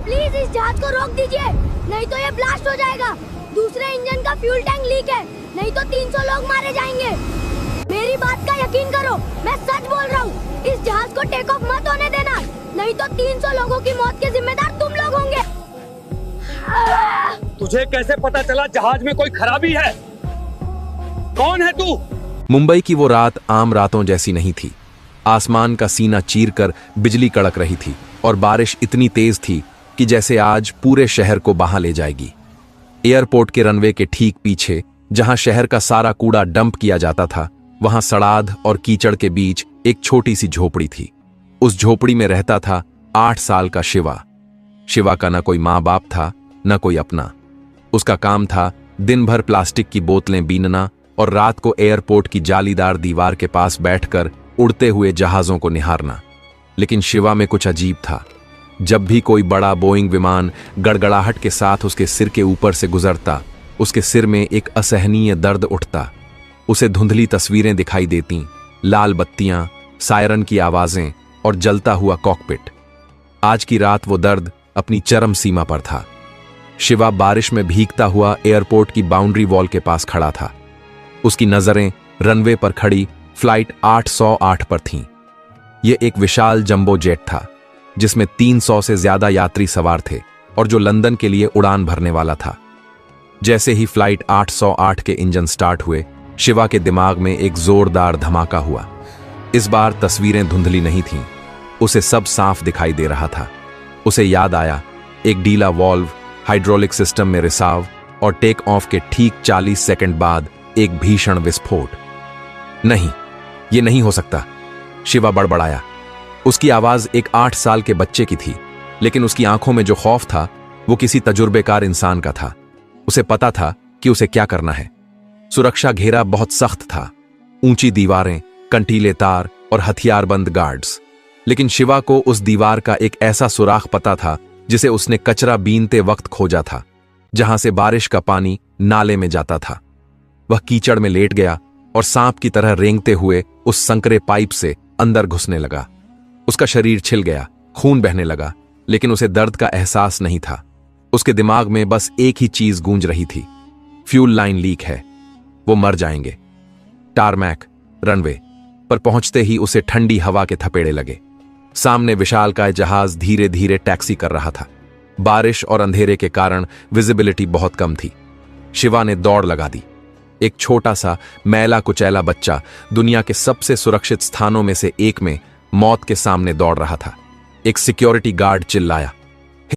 Please इस जहाज को रोक दीजिए, नहीं तो ये ब्लास्ट हो जाएगा। दूसरे इंजन का फ्यूल टैंक लीक है, नहीं तो 300 लोग मारे जाएंगे। मेरी बात का यकीन करो, मैं सच बोल रहा हूँ। इस जहाज को टेक ऑफ मत होने देना, नहीं तो 300 लोगों की मौत के जिम्मेदार तुम लोग होंगे। तुझे कैसे पता चला जहाज में कोई खराबी है? कौन है तू? मुंबई की वो रात आम रातों जैसी नहीं थी। आसमान का सीना चीरकर बिजली कड़क रही थी और बारिश इतनी तेज थी कि जैसे आज पूरे शहर को बहा ले जाएगी। एयरपोर्ट के रनवे के ठीक पीछे, जहां शहर का सारा कूड़ा डंप किया जाता था, वहां सड़ाध और कीचड़ के बीच एक छोटी सी झोपड़ी थी। उस झोपड़ी में रहता था 8 साल का शिवा। शिवा का न कोई माँ बाप था, न कोई अपना। उसका काम था दिन भर प्लास्टिक की बोतलें बीनना और रात को एयरपोर्ट की जालीदार दीवार के पास बैठकर उड़ते हुए जहाजों को निहारना। लेकिन शिवा में कुछ अजीब था। जब भी कोई बड़ा बोइंग विमान गड़गड़ाहट के साथ उसके सिर के ऊपर से गुजरता, उसके सिर में एक असहनीय दर्द उठता। उसे धुंधली तस्वीरें दिखाई देतीं, लाल बत्तियां, सायरन की आवाजें और जलता हुआ कॉकपिट। आज की रात वो दर्द अपनी चरम सीमा पर था। शिवा बारिश में भीगता हुआ एयरपोर्ट की बाउंड्री वॉल के पास खड़ा था। उसकी नजरें रनवे पर खड़ी फ्लाइट 808 पर थीं। यह एक विशाल जंबो जेट था जिसमें 300 से ज्यादा यात्री सवार थे और जो लंदन के लिए उड़ान भरने वाला था। जैसे ही फ्लाइट 808 के इंजन स्टार्ट हुए, शिवा के दिमाग में एक जोरदार धमाका हुआ। इस बार तस्वीरें धुंधली नहीं थीं, उसे सब साफ दिखाई दे रहा था। उसे याद आया एक ढीला वॉल्व, हाइड्रोलिक सिस्टम में रिसाव और टेक ऑफ के ठीक 40 सेकंड बाद एक भीषण विस्फोट। नहीं, यह नहीं हो सकता, शिवा बड़बड़ाया। उसकी आवाज एक 8 साल के बच्चे की थी, लेकिन उसकी आंखों में जो खौफ था वो किसी तजुर्बेकार इंसान का था। उसे पता था कि उसे क्या करना है। सुरक्षा घेरा बहुत सख्त था, ऊंची दीवारें, कंटीले तार और हथियारबंद गार्ड्स। लेकिन शिवा को उस दीवार का एक ऐसा सुराख पता था जिसे उसने कचरा बीनते वक्त खोजा था, जहां से बारिश का पानी नाले में जाता था। वह कीचड़ में लेट गया और सांप की तरह रेंगते हुए उस संकरे पाइप से अंदर घुसने लगा। उसका शरीर छिल गया, खून बहने लगा, लेकिन उसे दर्द का एहसास नहीं था। उसके दिमाग में बस एक ही चीज गूंज रही थी, फ्यूल लाइन लीक है, वो मर जाएंगे। टारमैक रनवे पर पहुंचते ही उसे ठंडी हवा के थपेड़े लगे। सामने विशालकाय जहाज धीरे धीरे टैक्सी कर रहा था। बारिश और अंधेरे के कारण विजिबिलिटी बहुत कम थी। शिवा ने दौड़ लगा दी। एक छोटा सा मैला कुचैला बच्चा दुनिया के सबसे सुरक्षित स्थानों में से एक में मौत के सामने दौड़ रहा था। एक सिक्योरिटी गार्ड चिल्लाया,